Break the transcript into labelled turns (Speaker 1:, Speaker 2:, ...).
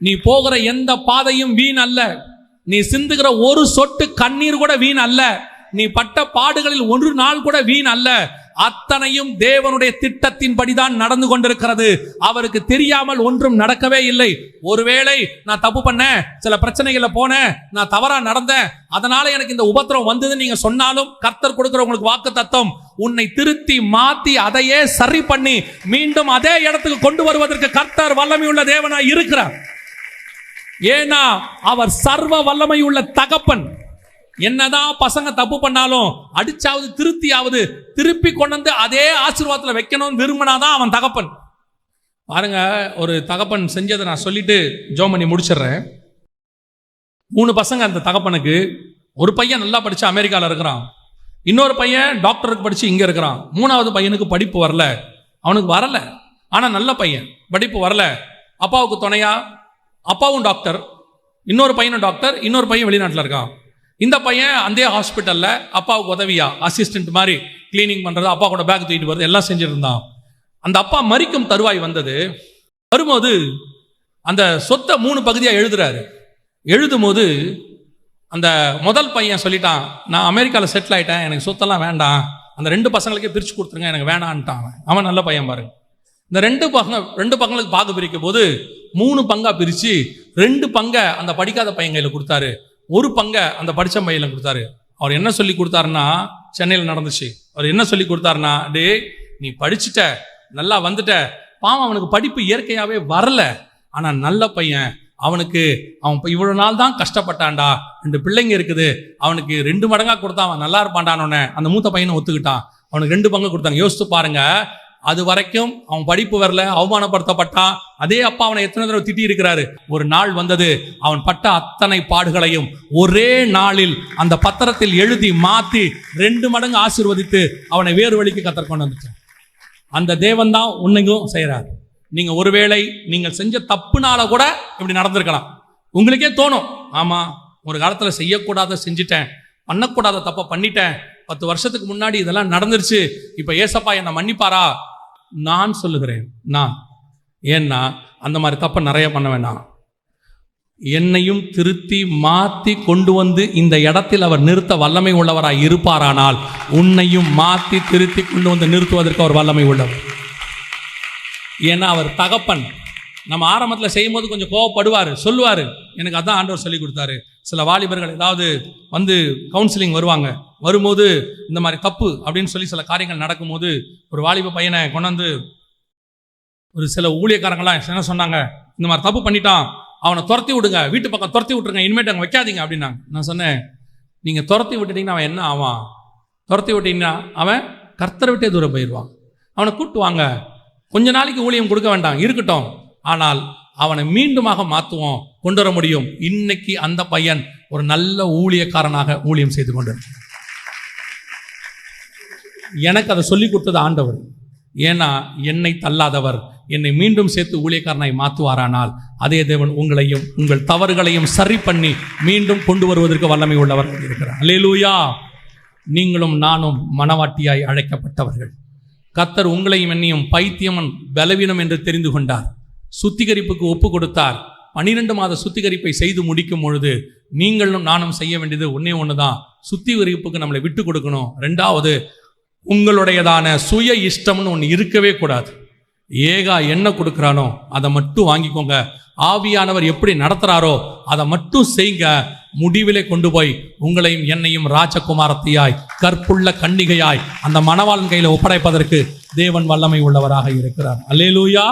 Speaker 1: நீ போகிற எந்த பாதையும் வீண் அல்ல. நீ சிந்துகிற ஒரு சொட்டு கண்ணீர் கூட வீண் அல்ல. நீ பட்ட பாடுகளில் ஒரு நாள் கூட வீண் அல்ல. அத்தனையும் தேவனுடைய திட்டத்தின்படிதான் நடந்து கொண்டிருக்கிறது. அவருக்கு தெரியாமல் ஒன்றும் நடக்கவே இல்லை. ஒருவேளை நான் தப்பு பண்ணேன், சில பிரச்சனைகள்ல போனேன், நான் தவறா நடந்தேன், அதனால எனக்கு இந்த உபத்திரம் வந்ததுன்னு நீங்க சொன்னாலும் கர்த்தர் கொடுக்கிற உங்களுக்கு வாக்குத்தத்தம், உன்னை திருத்தி மாத்தி அதையே சரி பண்ணி மீண்டும் அதே இடத்துக்கு கொண்டு வருவதற்கு கர்த்தர் வல்லமையுள்ள தேவனாய் இருக்கிறார். ஏன்னா அவர் சர்வ வல்லமையுள்ள தகப்பன். என்னதான் பசங்க தப்பு பண்ணாலும் அடிச்சாவது திருத்தியாவது திருப்பி கொண்டு வந்து அதே ஆசீர்வாதத்தில் வைக்கணும்னு விரும்பினாதான் அவன் தகப்பன். பாருங்க, ஒரு தகப்பன் செஞ்சதை நான் சொல்லிட்டு ஜோம் பண்ணி முடிச்சிடுறேன். 3 பசங்க அந்த தகப்பனுக்கு. ஒரு பையன் நல்லா படிச்சு அமெரிக்காவில் இருக்கிறான், இன்னொரு பையன் டாக்டருக்கு படிச்சு இங்க இருக்கிறான். 3வது பையனுக்கு படிப்பு வரல, அவனுக்கு வரல, ஆனா நல்ல பையன், படிப்பு வரல. அப்பாவுக்கு துணையா அப்பாவும் டாக்டர், இன்னொரு பையனும் டாக்டர், இன்னொரு பையன் வெளிநாட்டில் இருக்கான். இந்த பையன் அந்த ஹாஸ்பிட்டல்ல அப்பாவுக்கு உதவியா அசிஸ்டன்ட் மாதிரி கிளீனிங் பண்றது, அப்பா கூட பேக் தூக்கிட்டு வருது, எல்லாம் செஞ்சுட்டு இருந்தான். அந்த அப்பா மரிக்கும் தருவாய் வந்தது. வரும்போது அந்த சொத்தை 3 பகுதியா எழுதுறாரு. எழுதும் போது அந்த முதல் பையன் சொல்லிட்டான், நான் அமெரிக்காவில் செட்டில் ஆயிட்டேன், எனக்கு சொத்தெல்லாம் வேண்டாம், அந்த 2 பசங்களுக்கே பிரிச்சு கொடுத்துருங்க, எனக்கு வேணான்ட்டான். அவன் நல்ல பையன் பாருங்க. இந்த 2 பங்களுக்கு பாகு பிரிக்கும் போது 3 பங்கா பிரிச்சு 2 பங்கை அந்த படிக்காத பையன் கையில கொடுத்தாரு, 1 பங்கை அந்த படிச்ச பையில கொடுத்தாரு. அவர் என்ன சொல்லி கொடுத்தாருன்னா, சென்னையில் நடந்துச்சு, அவர் என்ன சொல்லி கொடுத்தாருன்னா, டே நீ படிச்சுட்ட, நல்லா வந்துட்ட, பாவம் அவனுக்கு படிப்பு இயற்கையாவே வரல, ஆனா நல்ல பையன், அவனுக்கு அவன் இவ்வளவு நாள் தான் கஷ்டப்பட்டான்டா, 2 பிள்ளைங்க இருக்குது, அவனுக்கு 2 மடங்கா கொடுத்தா அவன் நல்லா இருப்பான்டானோன்னு அந்த மூத்த பையனை ஒத்துக்கிட்டான். அவனுக்கு 2 பங்கு கொடுத்தாங்க. யோசித்து பாருங்க, அது வரைக்கும் அவன் படிப்பு வரல, அவமானப்படுத்தப்பட்டான். அதே அப்பா அவனை எத்தனை தடவை திட்டி இருக்கிறாரு. ஒரு நாள் வந்தது, அவன் பட்ட அத்தனை பாடுகளையும் ஒரே நாளில் அந்த பத்திரத்தில் எழுதி மாத்தி 2 மடங்கு ஆசீர்வதித்து அவனை வேறு வழிக்கு கத்தர் கொண்டு வந்துட்டான். அந்த தேவன் தான் உன்னைக்கும் செய்யறாரு. நீங்க ஒருவேளை நீங்கள் செஞ்ச தப்புனால கூட இப்படி நடந்திருக்கலாம். உங்களுக்கே தோணும், ஆமா ஒரு காலத்துல செய்யக்கூடாத செஞ்சுட்டேன், பண்ணக்கூடாத தப்ப பண்ணிட்டேன், 10 வருஷத்துக்கு முன்னாடி இதெல்லாம் நடந்துருச்சு, இப்ப ஏசப்பா என்னை மன்னிப்பாரா? நான் சொல்லுகிறேன், நான் ஏன்னா அந்த மாதிரி தப்ப நிறைய பண்ண வேண்டாம். என்னையும் திருத்தி மாத்தி கொண்டு வந்து இந்த இடத்தில் அவர் நிறுத்த வல்லமை உள்ளவராய் இருப்பாரானால் உன்னையும் மாத்தி திருத்தி கொண்டு வந்து நிறுத்துவதற்கு அவர் வல்லமை உள்ளவர். ஏன்னா அவர் தகப்பன். நம்ம ஆரம்பத்தில் செய்யும் போது கொஞ்சம் கோவப்படுவார், சொல்லுவார், எனக்கு அதான் ஆண்டவர் சொல்லி கொடுத்தாரு. சில வாலிபர்கள் ஏதாவது வந்து கவுன்சிலிங் வருவாங்க, வரும்போது இந்த மாதிரி தப்பு அப்படின்னு சொல்லி சில காரியங்கள் நடக்கும்போது ஒரு வாலிப பையனை கொண்டாந்து ஒரு சில ஊழியக்காரங்களாம் என்ன சொன்னாங்க, இந்த மாதிரி தப்பு பண்ணிட்டான், அவனை துரத்தி விடுங்க, வீட்டு பக்கம் துரத்தி விட்டுருங்க, இனிமேட்டு அங்கே வைக்காதீங்க அப்படின்னாங்க. நான் சொன்னேன், நீங்கள் துரத்தி விட்டுட்டீங்கன்னா அவன் என்ன ஆவான்? துரத்தி விட்டீங்கன்னா அவன் கர்த்தரை விட்டே தூரம் போயிடுவான். அவனை கூப்பிட்டு வாங்க, கொஞ்ச நாளைக்கு ஊழியம் கொடுக்க வேண்டாம் இருக்கட்டும், ஆனால் அவனை மீண்டுமாக மாற்றுவோம், கொண்டு வர முடியும். இன்னைக்கு அந்த பையன் ஒரு நல்ல ஊழியக்காரனாக ஊழியம் செய்து கொண்டு எனக்கு அதை சொல்லி கொடுத்தது ஆண்டவர். ஏன்னா என்னை தள்ளாதவர் என்னை மீண்டும் சேர்த்து ஊழியக்காரனாய் மாற்றுவாரானால் அதே தேவன் உங்களையும் உங்கள் தவறுகளையும் சரி பண்ணி மீண்டும் கொண்டு வருவதற்கு வல்லமை உள்ளவர் இருக்கிறார். அல்லேலூயா. நீங்களும் நானும் மனவாட்டியாய் அழைக்கப்பட்டவர்கள். கர்த்தர் உங்களையும் என்னையும் பைத்தியம் பலவீனம் என்று தெரிந்து கொண்டார், சுத்திகரிப்புக்கு ஒப்பு கொடுத்தார். 12 மாத சுத்திகரிப்பை செய்து முடிக்கும் பொழுது நீங்களும் நானும் செய்ய வேண்டியது ஒன்று தான், சுத்திகரிப்புக்கு நம்மளை விட்டு கொடுக்கணும். 2வது, உங்களுடையதான சுய இஷ்டம்னு ஒன்று இருக்கவே கூடாது. ஏகா என்ன கொடுக்குறானோ அதை மட்டும் வாங்கிக்கோங்க. ஆவியானவர் எப்படி நடத்துறாரோ அதை மட்டும் செய்யுங்க. முடிவிலே கொண்டு போய் உங்களையும் என்னையும் ராஜகுமாரத்தியாய் கற்புள்ள கன்னிகையாய் அந்த மணவாளன் கையில ஒப்படைப்பதற்கு தேவன் வல்லமை உள்ளவராக இருக்கிறார். அல்லேலூயா.